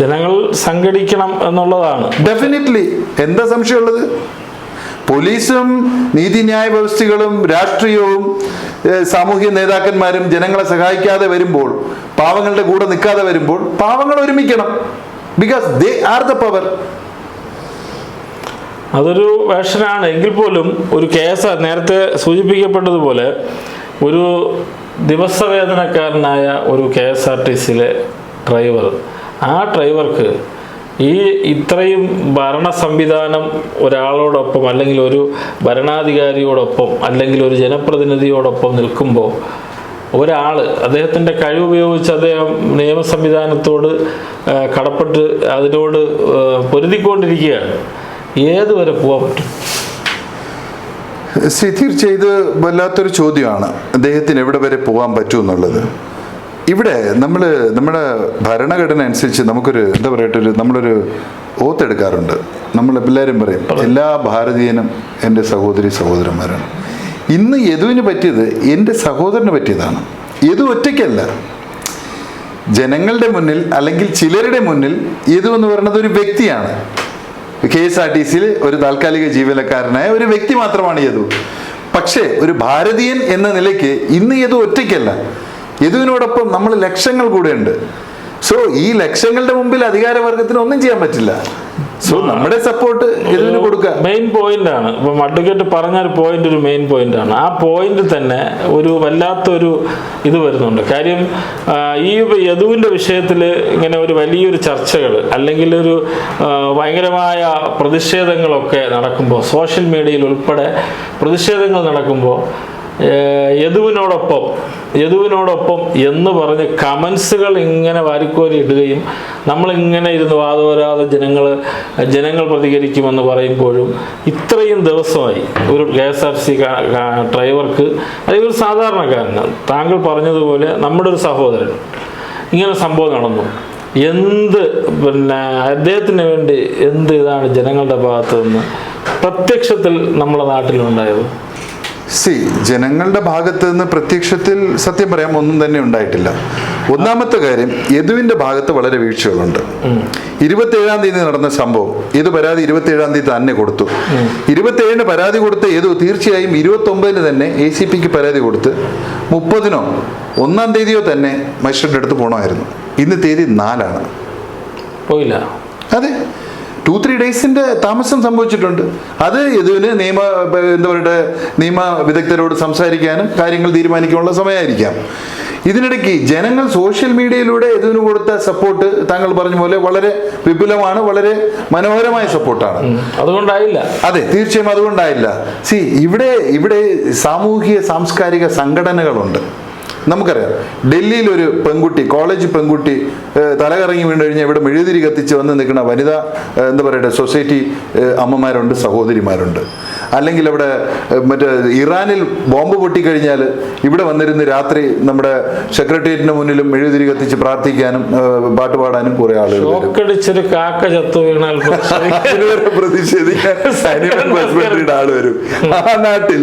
ജനങ്ങൾ സംഘടിക്കണം എന്നുള്ളതാണ് ഡെഫിനറ്റ്ലി. എന്താ സംശയമുള്ളത്? പോലീസും നീതിന്യായ വ്യവസ്ഥകളും രാഷ്ട്രീയവും സാമൂഹ്യ നേതാക്കന്മാരും ജനങ്ങളെ സഹായിക്കാതെ വരുമ്പോൾ, പാവങ്ങളുടെ കൂടെ നിൽക്കാതെ വരുമ്പോൾ പാവങ്ങൾ ഒരുമിക്കണം. Because they are the power. അതൊരു വേഷനാണ് എങ്കിൽ പോലും ഒരു കേസ് നേരത്തെ സൂചിപ്പിക്കപ്പെട്ടതുപോലെ ഒരു ദിവസവേതനക്കാരനായ ഒരു KSRTCയിലെ ഡ്രൈവർ, ആ ഡ്രൈവർക്ക് ഇത്രയും ഭരണ സംവിധാനം ഒരാളോടൊപ്പം അല്ലെങ്കിൽ ഒരു ഭരണാധികാരിയോടൊപ്പം അല്ലെങ്കിൽ ഒരു ജനപ്രതിനിധിയോടൊപ്പം നിൽക്കുമ്പോൾ ഒരാൾ അദ്ദേഹത്തിൻ്റെ കഴിവുപയോഗിച്ച് അദ്ദേഹം നിയമ സംവിധാനത്തോട് കടപ്പെട്ട് അതിനോട് പൊരുതിക്കൊണ്ടിരിക്കുകയാണ്. ഏതുവരെ പോകാൻ പറ്റും? തീർച്ചയായും വല്ലാത്തൊരു ചോദ്യമാണ് അദ്ദേഹത്തിന് എവിടെ വരെ പോകാൻ പറ്റും എന്നുള്ളത്. ഇവിടെ നമ്മുടെ ഭരണഘടന അനുസരിച്ച് നമുക്കൊരു എന്താ പറയട്ടെ, നമ്മളൊരു ഓത്തെടുക്കാറുണ്ട്. നമ്മൾ എല്ലാവരും പറയും എല്ലാ ഭാരതീയനും എൻ്റെ സഹോദരന്മാരാണ്. ഇന്ന് യദുവിന് പറ്റിയത് എൻ്റെ സഹോദരന് പറ്റിയതാണ്. യദു ഒറ്റയ്ക്കല്ല. ജനങ്ങളുടെ മുന്നിൽ അല്ലെങ്കിൽ ചിലരുടെ മുന്നിൽ യദു എന്ന് പറയുന്നത് ഒരു വ്യക്തിയാണ്. KSRTCയിൽ ഒരു താൽക്കാലിക ജീവനക്കാരനായ ഒരു വ്യക്തി മാത്രമാണ് യദു. പക്ഷേ ഒരു ഭാരതീയൻ എന്ന നിലയ്ക്ക് ഇന്ന് യദു ഒറ്റയ്ക്കല്ല. യദുവിനോടൊപ്പം നമ്മൾ ലക്ഷങ്ങൾ കൂടെ ഉണ്ട്. ഈ ലക്ഷങ്ങളുടെ മുമ്പിൽ അധികാരവർഗത്തിന് ഒന്നും ചെയ്യാൻ പറ്റില്ല. സോ നമ്മുടെ സപ്പോർട്ട് ഇതിന് കൊടുക്കുക. മെയിൻ പോയിന്റ് ആണ്. ഇപ്പം അഡ്വക്കേറ്റ് പറഞ്ഞ ഒരു പോയിന്റ് ഒരു മെയിൻ പോയിന്റ് ആണ്. ആ പോയിന്റ് തന്നെ ഒരു വല്ലാത്തൊരു ഇത് വരുന്നുണ്ട്. കാര്യം ഈ യദുവിൻ്റെ വിഷയത്തിൽ ഇങ്ങനെ ഒരു വലിയൊരു ചർച്ചകൾ അല്ലെങ്കിൽ ഒരു ഭയങ്കരമായ പ്രതിഷേധങ്ങളൊക്കെ നടക്കുമ്പോൾ, സോഷ്യൽ മീഡിയയിൽ ഉൾപ്പെടെ പ്രതിഷേധങ്ങൾ നടക്കുമ്പോൾ യദുവിനോടൊപ്പം എന്ന് പറഞ്ഞ് കമൻസുകൾ ഇങ്ങനെ വാരിക്കോരി ഇടുകയും നമ്മളിങ്ങനെ ഇരുന്ന് വാദോരാതെ ജനങ്ങൾ പ്രതികരിക്കുമെന്ന് പറയുമ്പോഴും ഇത്രയും ദിവസമായി ഒരു KSRTC ഡ്രൈവർക്ക് അല്ലെങ്കിൽ ഒരു സാധാരണക്കാരന് താങ്കൾ പറഞ്ഞതുപോലെ നമ്മുടെ ഒരു സഹോദരൻ ഇങ്ങനെ സംഭവം നടന്നു, അദ്ദേഹത്തിന് വേണ്ടി എന്ത് ഇതാണ് ജനങ്ങളുടെ ഭാഗത്തു നിന്ന് പ്രത്യക്ഷത്തിൽ നമ്മുടെ നാട്ടിലുണ്ടായത്? ജനങ്ങളുടെ ഭാഗത്ത് നിന്ന് പ്രത്യക്ഷത്തിൽ സത്യം പറയാം ഒന്നും തന്നെ ഉണ്ടായിട്ടില്ല. ഒന്നാമത്തെ കാര്യം, യദുവിന്റെ ഭാഗത്ത് വളരെ വീഴ്ചകളുണ്ട്. 27-ാം തീയതി നടന്ന സംഭവം, ഇത് പരാതി 27-ാം തീയതി തന്നെ കൊടുത്തു. 27-ന് പരാതി കൊടുത്ത യദു തീർച്ചയായും 29-ന് തന്നെ ACPക്ക് പരാതി കൊടുത്ത് 30-നോ 1-ാം തീയതിയോ തന്നെ മജിസ്ട്രേറ്റ് അടുത്ത് പോകണമായിരുന്നു. ഇന്ന് തീയതി 4-ആണ്, പോയില്ല. അതെ, 2-3 ഡേയ്സിന്റെ താമസം സംഭവിച്ചിട്ടുണ്ട്. അത് യദുവിന് നിയമ വിദഗ്ധരോട് സംസാരിക്കാനും കാര്യങ്ങൾ തീരുമാനിക്കാനുള്ള സമയമായിരിക്കാം. ഇതിനിടയ്ക്ക് ജനങ്ങൾ സോഷ്യൽ മീഡിയയിലൂടെ യദുവിന് കൊടുത്ത സപ്പോർട്ട് താങ്കൾ പറഞ്ഞ പോലെ വളരെ വിപുലമാണ്, വളരെ മനോഹരമായ സപ്പോർട്ടാണ്. അതുകൊണ്ടായില്ല. അതെ, തീർച്ചയായും അതുകൊണ്ടായില്ല. ഇവിടെ സാമൂഹിക സാംസ്കാരിക സംഘടനകളുണ്ട്. നമുക്കറിയാം, ഡൽഹിയിൽ ഒരു പെൺകുട്ടി, കോളേജ് പെൺകുട്ടി തലകറങ്ങി വീണ് കഴിഞ്ഞാൽ ഇവിടെ മെഴുതിരി കത്തിച്ച് വന്ന് നിൽക്കുന്ന വനിതാ സൊസൈറ്റി അമ്മമാരുണ്ട്, സഹോദരിമാരുണ്ട്. അല്ലെങ്കിൽ അവിടെ ഇറാനിൽ ബോംബ് പൊട്ടിക്കഴിഞ്ഞാൽ ഇവിടെ വന്നിരുന്ന് രാത്രി നമ്മുടെ സെക്രട്ടേറിയറ്റിന് മുന്നിലും മെഴുതിരി കത്തിച്ച് പ്രാർത്ഥിക്കാനും പാട്ട് പാടാനും കുറെ ആളുകൾ പ്രതിഷേധിക്കാൻ ആള് വരും. ആ നാട്ടിൽ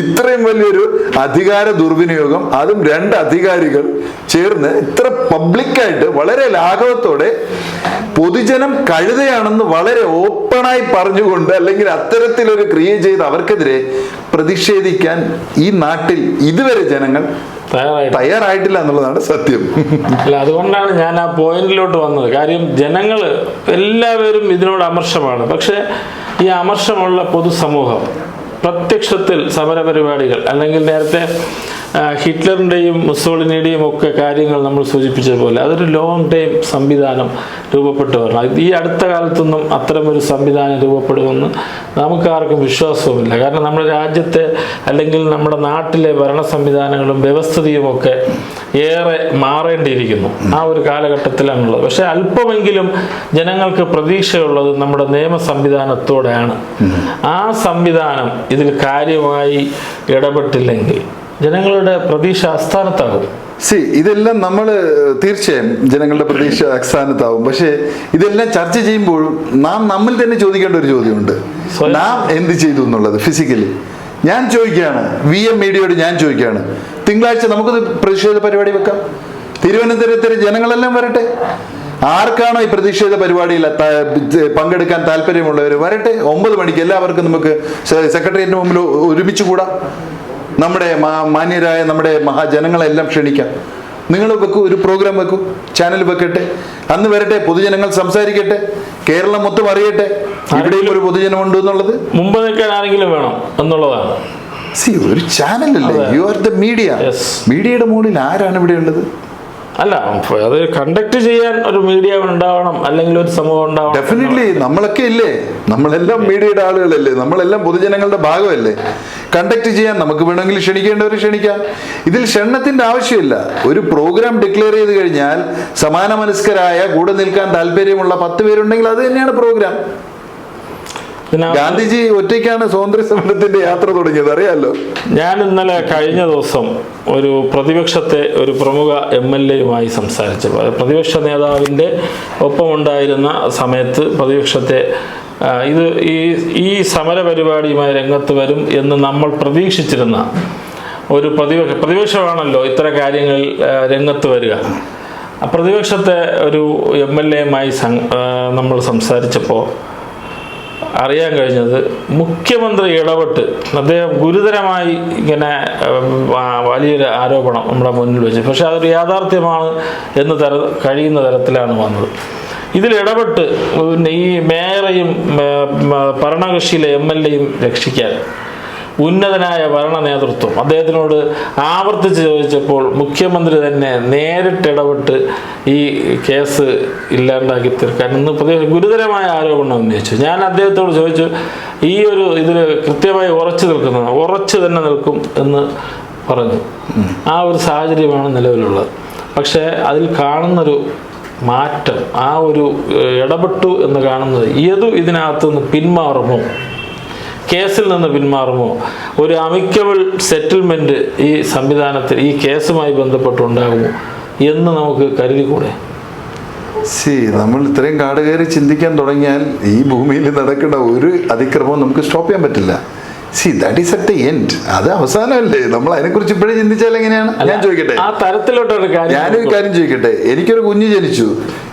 ഇത്രയും വലിയൊരു അധികാര ദുർവിനിയോഗം, അതും 2 അധികാരികൾ ചേർന്ന് ഇത്ര പബ്ലിക്കായിട്ട് വളരെ ലാഘവത്തോടെ പൊതുജനം കഴുതയാണെന്ന് വളരെ ഓപ്പണായി പറഞ്ഞുകൊണ്ട് അല്ലെങ്കിൽ അത്തരത്തിലൊരു ക്രിയ ചെയ്ത് അവർക്കെതിരെ പ്രതിഷേധിക്കാൻ ഈ നാട്ടിൽ ഇതുവരെ ജനങ്ങൾ തയ്യാറായിട്ടില്ല എന്നുള്ളതാണ് സത്യം. അല്ല, അതുകൊണ്ടാണ് ഞാൻ ആ പോയിന്റിലോട്ട് വന്നത്. കാര്യം ജനങ്ങൾ എല്ലാവരും ഇതിനോട് അമർഷമാണ്. പക്ഷെ ഈ അമർഷമുള്ള പൊതുസമൂഹം പ്രത്യക്ഷത്തിൽ സമരപരിപാടികൾ അല്ലെങ്കിൽ നേരത്തെ ഹിറ്റ്ലറിൻ്റെയും മുസോളിനിയുടെയും ഒക്കെ കാര്യങ്ങൾ നമ്മൾ സൂചിപ്പിച്ചതുപോലെ അതൊരു ലോങ് ടൈം സംവിധാനം രൂപപ്പെട്ടു വരണം. ഈ അടുത്ത കാലത്തൊന്നും അത്തരമൊരു സംവിധാനം രൂപപ്പെടുമെന്ന് നമുക്കാർക്കും വിശ്വാസവുമില്ല. കാരണം നമ്മുടെ രാജ്യത്തെ അല്ലെങ്കിൽ നമ്മുടെ നാട്ടിലെ ഭരണ സംവിധാനങ്ങളും വ്യവസ്ഥിതിയും ഒക്കെ ഏറെ മാറേണ്ടിയിരിക്കുന്നു. ആ ഒരു കാലഘട്ടത്തിലാണുള്ളത്. പക്ഷെ അല്പമെങ്കിലും ജനങ്ങൾക്ക് പ്രതീക്ഷയുള്ളത് നമ്മുടെ നിയമ സംവിധാനത്തോടെയാണ്. ആ സംവിധാനം ഇതിൽ കാര്യമായി ഇടപെട്ടില്ലെങ്കിൽ ജനങ്ങളുടെ പ്രതീക്ഷ അസ്ഥാനത്താകും. ഇതെല്ലാം നമ്മൾ തീർച്ചയായും ജനങ്ങളുടെ പ്രതീക്ഷ അസ്ഥാനത്താവും. പക്ഷേ ഇതെല്ലാം ചർച്ച ചെയ്യുമ്പോഴും നാം നമ്മിൽ തന്നെ ചോദിക്കേണ്ട ഒരു ചോദ്യമുണ്ട്, നാം എന്ത് ചെയ്തു എന്നുള്ളത്. ഫിസിക്കലി ഞാൻ ചോദിക്കുകയാണ്, VM മീഡിയയോട് ഞാൻ ചോദിക്കുകയാണ്, തിങ്കളാഴ്ച നമുക്കൊരു പ്രതിഷേധ പരിപാടി വെക്കാം. തിരുവനന്തപുരത്തെ ജനങ്ങളെല്ലാം വരട്ടെ. ആർക്കാണോ ഈ പ്രതിഷേധ പരിപാടിയിൽ പങ്കെടുക്കാൻ താല്പര്യമുള്ളവർ വരട്ടെ. 9 മണിക്ക് എല്ലാവർക്കും നമുക്ക് സെക്രട്ടേറിയറ്റിന് മുമ്പിൽ ഒരുമിച്ച് കൂടാം. നമ്മുടെ മാന്യരായ നമ്മുടെ മഹാജനങ്ങളെല്ലാം ക്ഷണിക്കാം. നിങ്ങൾ വെക്കൂ, ഒരു പ്രോഗ്രാം വെക്കൂ, ചാനൽ വെക്കട്ടെ, അന്ന് വരട്ടെ, പൊതുജനങ്ങൾ സംസാരിക്കട്ടെ, കേരളം മൊത്തം അറിയട്ടെ ഇവിടെയും ഒരു പൊതുജനമുണ്ട് എന്നുള്ളത്. മുമ്പ് നിൽക്കാൻ ആരെങ്കിലും വേണം എന്നുള്ളതാണ്. ഒരു ചാനലല്ലേ, യു ആർ ദ മീഡിയ. മീഡിയയുടെ മുകളിൽ ആരാണ് ഇവിടെ ഉള്ളത്? അല്ല, അത് കണ്ടക്ട് ചെയ്യാൻ ഒരു മീഡിയ ഉണ്ടാവണം, അല്ലെങ്കിൽ ഒരു സമൂഹം ഉണ്ടാവണം. ഡെഫിനറ്റ്ലി നമ്മളൊക്കെ ഇല്ലേ, നമ്മളെല്ലാം മീഡിയയുടെ ആളുകളല്ലേ, നമ്മളെല്ലാം പൊതുജനങ്ങളുടെ ഭാഗമല്ലേ. കണ്ടക്ട് ചെയ്യാൻ നമുക്ക് വേണമെങ്കിൽ ക്ഷണിക്കേണ്ടവർ ക്ഷണിക്കാം. ഇതിൽ ക്ഷണത്തിന്റെ ആവശ്യമില്ല. ഒരു പ്രോഗ്രാം ഡിക്ലെയർ ചെയ്ത് കഴിഞ്ഞാൽ സമാന മനസ്കരായ കൂടെ നിൽക്കാൻ താല്പര്യമുള്ള 10 പേരുണ്ടെങ്കിൽ അത് തന്നെയാണ് പ്രോഗ്രാം. ഗാന്ധിജി ഒറ്റയ്ക്കാണ് സ്വാതന്ത്ര്യ സമരത്തിന്റെ യാത്ര തുടങ്ങിയത്, അറിയാലോ. ഞാൻ ഇന്നലെ കഴിഞ്ഞ ദിവസം ഒരു പ്രതിപക്ഷത്തെ ഒരു പ്രമുഖ MLA-യുമായി സംസാരിച്ചപ്പോൾ, പ്രതിപക്ഷ നേതാവിൻ്റെ ഒപ്പമുണ്ടായിരുന്ന സമയത്ത് പ്രതിപക്ഷത്തെ ഇത് ഈ സമരപരിപാടിയുമായി രംഗത്ത് വരും എന്ന് നമ്മൾ പ്രതീക്ഷിച്ചിരുന്ന ഒരു പ്രതിപക്ഷമാണല്ലോ ഇത്ര കാര്യങ്ങൾ രംഗത്ത് വരിക. ആ പ്രതിപക്ഷത്തെ ഒരു MLA-യുമായി നമ്മൾ സംസാരിച്ചപ്പോൾ അറിയാൻ കഴിഞ്ഞത്, മുഖ്യമന്ത്രി ഇടപെട്ട് അദ്ദേഹം ഗുരുതരമായി ഇങ്ങനെ വലിയൊരു ആരോപണം നമ്മുടെ മുന്നിൽ വെച്ചു. പക്ഷെ അതൊരു യാഥാർത്ഥ്യമാണ് എന്ന് കഴിയുന്ന തരത്തിലാണ് വന്നത്. ഇതിലിടപെട്ട് ഈ മേയറെയും ഭരണകക്ഷിയിലെ MLAയും രക്ഷിക്കാൻ ഉന്നതനായ ഭരണ നേതൃത്വം അദ്ദേഹത്തിനോട് ആവർത്തിച്ച് ചോദിച്ചപ്പോൾ മുഖ്യമന്ത്രി തന്നെ നേരിട്ടിടപെട്ട് ഈ കേസ് ഇല്ലാണ്ടാക്കി തീർക്കാൻ ഇന്ന് ഗുരുതരമായ ആരോപണം ഉന്നയിച്ചു. ഞാൻ അദ്ദേഹത്തോട് ചോദിച്ചു, ഈ ഒരു ഇതിൽ കൃത്യമായി ഉറച്ചു തന്നെ നിൽക്കും എന്ന് പറഞ്ഞു. ആ ഒരു സാഹചര്യമാണ് നിലവിലുള്ളത്. പക്ഷേ അതിൽ കാണുന്നൊരു മാറ്റം, ആ ഒരു ഇടപെട്ടു എന്ന് കാണുന്നത് ഇതിനകത്തുനിന്ന് പിന്മാറുമോ, കേസിൽ നിന്ന് പിന്മാറുമോ, ഒരു അമിക്കബിൾ സെറ്റിൽമെൻറ്റ് ഈ സംവിധാനത്തിൽ ഈ കേസുമായി ബന്ധപ്പെട്ടുണ്ടാകുമോ എന്ന് നമുക്ക് കരുതിക്കൂടെ? നമ്മൾ ഇത്രയും കാട് കയറി ചിന്തിക്കാൻ തുടങ്ങിയാൽ ഈ ഭൂമിയിൽ നടക്കുന്ന ഒരു അതിക്രമവും നമുക്ക് സ്റ്റോപ്പ് ചെയ്യാൻ പറ്റില്ല. That is at the end. അത് അവസാനമല്ലേ. നമ്മൾ അതിനെക്കുറിച്ച് ഇപ്പോഴേ ചിന്തിച്ചാൽ എങ്ങനെയാണ്? ഞാൻ ചോദിക്കട്ടെ, ഞാനൊരു കാര്യം ചോദിക്കട്ടെ. എനിക്കൊരു കുഞ്ഞ് ജനിച്ചു.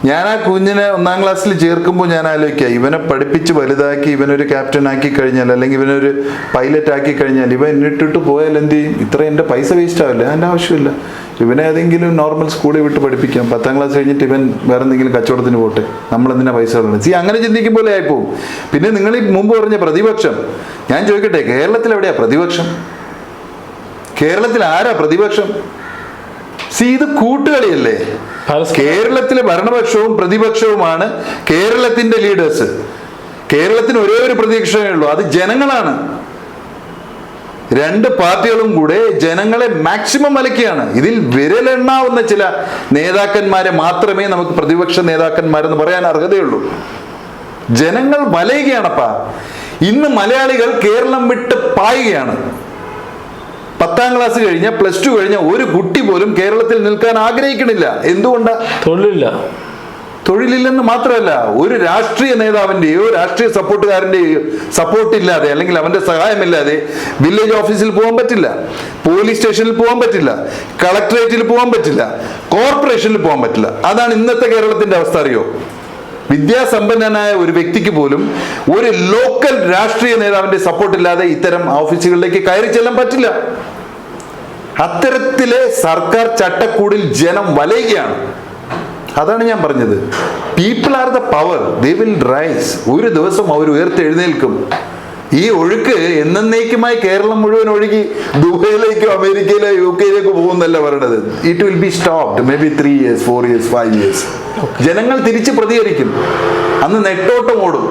ഞാൻ ആ കുഞ്ഞിനെ 1ാം ക്ലാസ്സിൽ ചേർക്കുമ്പോൾ ഞാൻ ആലോചിക്കുക, ഇവനെ പഠിപ്പിച്ച് വലുതാക്കി ഇവനൊരു ക്യാപ്റ്റൻ ആക്കി കഴിഞ്ഞാൽ, അല്ലെങ്കിൽ ഇവനൊരു പൈലറ്റ് ആക്കി കഴിഞ്ഞാൽ, ഇവൻ എന്നിട്ടിട്ട് പോയാൽ എന്ത് ചെയ്യും? ഇത്ര എൻ്റെ പൈസ വേസ്റ്റ് ആവില്ല. അതിൻ്റെ ആവശ്യമില്ല. ഇവനെ ഏതെങ്കിലും നോർമൽ സ്കൂളിൽ വിട്ട് പഠിപ്പിക്കാം. 10ാം ക്ലാസ് കഴിഞ്ഞിട്ട് ഇവൻ വേറെ എന്തെങ്കിലും കച്ചവടത്തിന് പോട്ടെ. നമ്മളെന്തിനാ പൈസ കളയണം? അങ്ങനെ ചിന്തിക്കുമ്പോൾ ആയിപ്പോവും. പിന്നെ നിങ്ങൾ ഈ മുമ്പ് പറഞ്ഞ പ്രതിപക്ഷം, ഞാൻ ചോദിക്കട്ടെ, കേരളത്തിൽ എവിടെയാ പ്രതിപക്ഷം? കേരളത്തിൽ ആരാ പ്രതിപക്ഷം? ഇത് കൂട്ടുകളിയല്ലേ? കേരളത്തിലെ ഭരണപക്ഷവും പ്രതിപക്ഷവുമാണ് കേരളത്തിന്റെ ലീഡേഴ്സ്. കേരളത്തിന് ഒരേ ഒരു പ്രതീക്ഷയേ ഉള്ളൂ, അത് ജനങ്ങളാണ്. രണ്ട് പാർട്ടികളും കൂടെ ജനങ്ങളെ മാക്സിമം വലയ്ക്കുകയാണ്. ഇതിൽ വിരലെണ്ണാവുന്ന ചില നേതാക്കന്മാരെ മാത്രമേ നമുക്ക് പ്രതിപക്ഷ നേതാക്കന്മാരെന്ന് പറയാൻ അർഹതയുള്ളൂ. ജനങ്ങൾ വലയുകയാണപ്പാ. ഇന്ന് മലയാളികൾ കേരളം വിട്ട് പായുകയാണ്. 10ാം ക്ലാസ് കഴിഞ്ഞ +2 കഴിഞ്ഞ ഒരു കുട്ടി പോലും കേരളത്തിൽ നിൽക്കാൻ ആഗ്രഹിക്കണില്ല. എന്തുകൊണ്ടാ? തൊഴിലില്ലെന്ന് മാത്രമല്ല, ഒരു രാഷ്ട്രീയ നേതാവിൻ്റെയോ രാഷ്ട്രീയ സപ്പോർട്ടുകാരൻ്റെയോ സപ്പോർട്ടില്ലാതെ, അല്ലെങ്കിൽ അവൻ്റെ സഹായമില്ലാതെ വില്ലേജ് ഓഫീസിൽ പോകാൻ പറ്റില്ല, പോലീസ് സ്റ്റേഷനിൽ പോകാൻ പറ്റില്ല, കളക്ടറേറ്റിൽ പോകാൻ പറ്റില്ല, കോർപ്പറേഷനിൽ പോകാൻ പറ്റില്ല. അതാണ് ഇന്നത്തെ കേരളത്തിൻ്റെ അവസ്ഥ. അറിയോ? വിദ്യാസമ്പന്നനായ ഒരു വ്യക്തിക്ക് പോലും ഒരു ലോക്കൽ രാഷ്ട്രീയ നേതാവിന്റെ സപ്പോർട്ടില്ലാതെ ഇത്തരം ഓഫീസുകളിലേക്ക് കയറി ചെല്ലാൻ പറ്റില്ല. അത്തരത്തിലെ സർക്കാർ ചട്ടക്കൂടിൽ ജനം വലയുകയാണ്. അതാണ് ഞാൻ പറഞ്ഞത്. People are the power, they will rice. ഒരു ദിവസം അവർ ഉയർത്തെഴുന്നേൽക്കും. ഈ ഒഴുക്ക് എന്നേക്കുമായി കേരളം മുഴുവൻ ഒഴുകി ദുബൈയിലേക്കോ അമേരിക്കയിലോ UK പോകുന്നല്ല പറയണത്. It will be stopped may be 3 years 4 years 5 years. ജനങ്ങൾ തിരിച്ച് പ്രതികരിക്കും. അന്ന് നെട്ടോട്ടം ഓടും.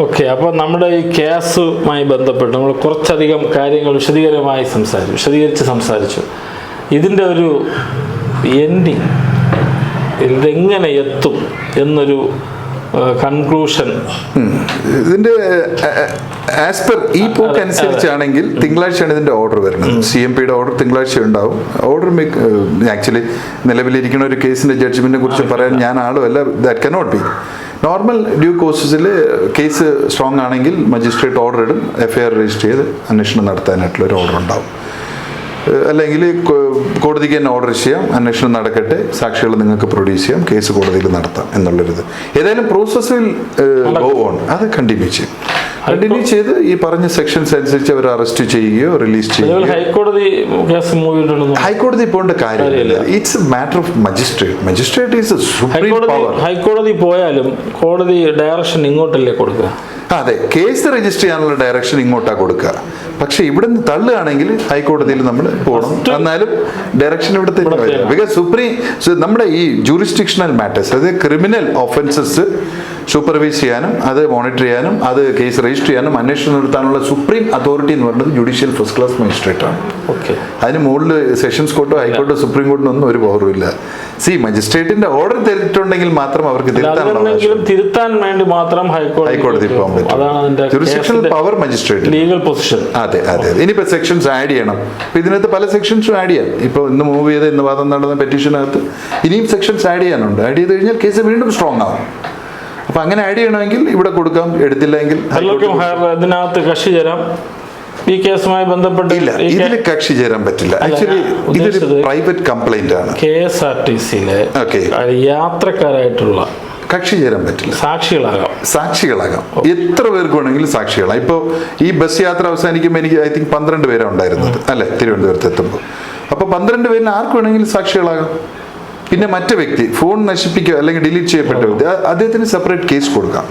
ഓക്കെ, അപ്പോൾ നമ്മുടെ ഈ കേസുമായി ബന്ധപ്പെട്ട് നമ്മൾ കുറച്ചധികം കാര്യങ്ങൾ വിശദീകരിച്ച് സംസാരിച്ചു. ഇതിൻ്റെ ഒരു എൻഡിങ്, ഇതെങ്ങനെ എത്തും എന്നൊരു കൺക്ലൂഷൻ ഇതിന്റെ ആസ് പെർ ഈ പോക്ക് അനുസരിച്ചാണെങ്കിൽ തിങ്കളാഴ്ചയാണ് ഇതിന്റെ ഓർഡർ വരുന്നത്. CMPയുടെ ഓർഡർ തിങ്കളാഴ്ച ഉണ്ടാവും. ഓർഡർ ആക്ച്വലി നിലവിലിരിക്കുന്ന ഒരു കേസിന്റെ ജഡ്ജ്മെന്റിനെ കുറിച്ച് പറയാൻ ഞാൻ ആളുമല്ല. That cannot be. Normal due കോഴ്സസിൽ കേസ് സ്ട്രോങ് ആണെങ്കിൽ മജിസ്ട്രേറ്റ് ഓർഡർ ഇടും. FIR രജിസ്റ്റർ ചെയ്ത് അന്വേഷണം നടത്താനായിട്ടുള്ള ഒരു ഓർഡർ ഉണ്ടാവും. അല്ലെങ്കിൽ കോടതിക്ക് തന്നെ ഓർഡർ ചെയ്യാം, അന്വേഷണം നടക്കട്ടെ, സാക്ഷികൾ നിങ്ങൾക്ക് പ്രൊഡ്യൂസ് ചെയ്യാം, കേസ് കോടതിയിൽ നടത്താം എന്നുള്ളൊരിത്. ഏതായാലും പ്രോസസ്സിൽ ഗോ ഓൺ. അത് കണ്ടിന്യൂ ചെയ്ത് ഈ പറഞ്ഞ സെക്ഷൻസ് അനുസരിച്ച് അവർ അറസ്റ്റ് ചെയ്യുകയോ റിലീസ് ചെയ്യുകയോ. ഹൈക്കോടതി പോകേണ്ട കാര്യമില്ല. It's A matter of magistrate is supreme power. ഹൈക്കോടതി പോയാലും കോടതി ഡയറക്ഷൻ ഇങ്ങോട്ടല്ലേ കൊടുക്കുക? അതെ, കേസ് രജിസ്റ്റർ ചെയ്യാനുള്ള ഡയറക്ഷൻ ഇങ്ങോട്ടാ കൊടുക്കുക. പക്ഷെ ഇവിടെ നിന്ന് തള്ളുകയാണെങ്കിൽ ഹൈക്കോടതിയിൽ നമ്മൾ പോകണം. എന്നാലും ഡയറക്ഷൻ ഇവിടുത്തെ ബിക്കോസ് നമ്മുടെ ഈ ജൂറിസ്ഡിക്ഷണൽ മാറ്റേഴ്സ്, അതായത് ക്രിമിനൽ ഒഫൻസസ് സൂപ്പർവൈസ് ചെയ്യാനും അത് മോണിറ്റർ ചെയ്യാനും അത് കേസ് രജിസ്റ്റർ ചെയ്യാനും അന്വേഷണം നടത്താനുള്ള സുപ്രീം അതോറിറ്റി എന്ന് പറയുന്നത് ജുഡീഷ്യൽ ഫസ്റ്റ് ക്ലാസ് മജിസ്ട്രേറ്റ് ആണ്. അതിന് മുകളിൽ സെഷൻസ് കോർട്ടോ ഹൈക്കോർട്ടോ സുപ്രീം കോർട്ടിനോ ഒന്നും ഒരു പവറും ഇല്ല. മജിസ്ട്രേറ്റിന്റെ ഓർഡർ തെറ്റിട്ടുണ്ടെങ്കിൽ മാത്രം അവർക്ക് തിരുത്താൻ വേണ്ടി മാത്രം ഹൈക്കോടതി പോകാൻ പറ്റും. ജുറിസ്ഡിക്ഷണൽ പവർ മജിസ്ട്രേറ്റ്, ലീഗൽ പൊസിഷൻ. അതെ. ഇനിയിപ്പോ സെക്ഷൻസ് ആഡ് ചെയ്യണം. ഇതിനകത്ത് പല സെക്ഷൻസും ആഡ് ചെയ്യാം. ഇപ്പൊ ഇന്ന് മൂവ് ചെയ്ത് ഇന്ന് വാദം നടന്ന പെറ്റീഷനകത്ത് ഇനിയും സെക്ഷൻസ് ആഡ് ചെയ്യാനുണ്ട്. ആഡ് ചെയ്ത് കഴിഞ്ഞാൽ കേസ് വീണ്ടും സ്ട്രോങ് ആവും. അപ്പൊ അങ്ങനെ ആഡ് ചെയ്യണമെങ്കിൽ ഇവിടെ കൊടുക്കാം, എടുത്തില്ലെങ്കിൽ ഇതിനകത്ത് കക്ഷി ചേരാം. ഈ കേസുമായി ബന്ധപ്പെട്ടില്ല, ഇതിൽ കക്ഷി ചേരാൻ പറ്റില്ല. ആക്ച്വലി ഇതൊരു പ്രൈവറ്റ് കംപ്ലൈന്റ് ആണ്. KSRTCയിലെ യാത്രക്കാരായിട്ടുള്ള കക്ഷി ചേരാൻ പറ്റില്ല. സാക്ഷികളാകാം. എത്ര പേർക്ക് വേണമെങ്കിലും സാക്ഷികളാണ്. ഇപ്പോൾ ഈ ബസ് യാത്ര അവസാനിക്കുമ്പോൾ എനിക്ക് ഐ തിങ്ക് 12 പേരാണ് ഉണ്ടായിരുന്നത് അല്ലെ, തിരുവനന്തപുരത്ത് എത്തുമ്പോൾ. അപ്പൊ 12 പേരിൽ ആർക്ക് വേണമെങ്കിലും സാക്ഷികളാകാം. പിന്നെ മറ്റു വ്യക്തി ഫോൺ നശിപ്പിക്കുക അല്ലെങ്കിൽ ഡിലീറ്റ് ചെയ്യപ്പെട്ട വ്യക്തി അദ്ദേഹത്തിന് സെപ്പറേറ്റ് കേസ് കൊടുക്കാം.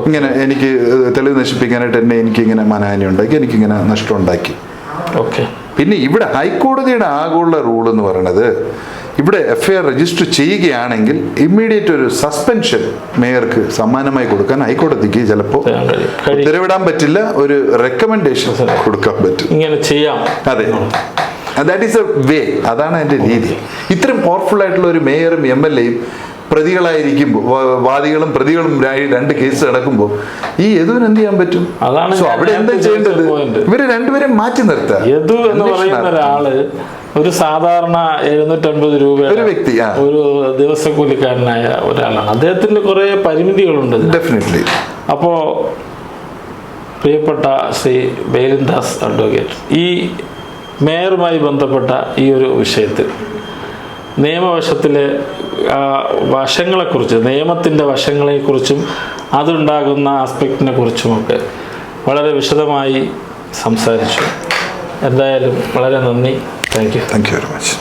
ഇങ്ങനെ എനിക്ക് തെളിവ് നശിപ്പിക്കാനായിട്ട് എനിക്കിങ്ങനെ മാനഹാനി ഉണ്ടാക്കി, എനിക്കിങ്ങനെ നഷ്ടം ഉണ്ടാക്കി. പിന്നെ ഇവിടെ ഹൈക്കോടതിയുടെ ആകെയുള്ള റൂൾ എന്ന് പറയുന്നത്, ഇവിടെ FIR രജിസ്റ്റർ ചെയ്യുകയാണെങ്കിൽ ഇമ്മീഡിയറ്റ് ഒരു സസ്പെൻഷൻ മേയർക്ക് സമ്മാനമായി കൊടുക്കാൻ ഹൈക്കോടതിക്ക് ചിലപ്പോൾ ഉത്തരവിടാൻ പറ്റില്ല, ഒരു റെക്കമെൻഡേഷൻ കൊടുക്കാൻ പറ്റും. ഇങ്ങനെ ചെയ്യാം. അതെ, ദാറ്റ് ഈസ് എ വേ. അതാണ് അതിന്റെ രീതി. ഇത്രയും പവർഫുൾ ആയിട്ടുള്ള ഒരു മേയറും MLAയും പ്രതികളായിരിക്കുമ്പോൾ, വാദികളും പ്രതികളും രണ്ട് കേസ് നടക്കുമ്പോൾ ഈ യദുവിന് എന്ത് ചെയ്യാൻ പറ്റും? അവിടെ എന്താ ചെയ്യേണ്ടത്? ഇവര് രണ്ടുപേരും മാറ്റി നിർത്തുക. യദു എന്ന് പറയുന്ന ഒരാള് ഒരു സാധാരണ 750 രൂപ ഒരു വ്യക്തി, ഒരു ദിവസക്കൂലിക്കാരനായ ഒരാളാണ്. അദ്ദേഹത്തിന് കുറെ പരിമിതികളുണ്ട്. ഡെഫിനറ്റ്ലി. അപ്പോ പ്രിയപ്പെട്ട ശ്രീ ബേലിൻദാസ് അഡ്വക്കേറ്റ്, ഈ മേയറുമായി ബന്ധപ്പെട്ട ഈ ഒരു വിഷയത്തിൽ നിയമവശത്തിലെ വശങ്ങളെക്കുറിച്ച്, നിയമത്തിൻ്റെ വശങ്ങളെക്കുറിച്ചും അതുണ്ടാകുന്ന ആസ്പെക്റ്റിനെ കുറിച്ചുമൊക്കെ വളരെ വിശദമായി സംസാരിച്ചു. എന്തായാലും വളരെ നന്ദി. Thank you. Thank you very much.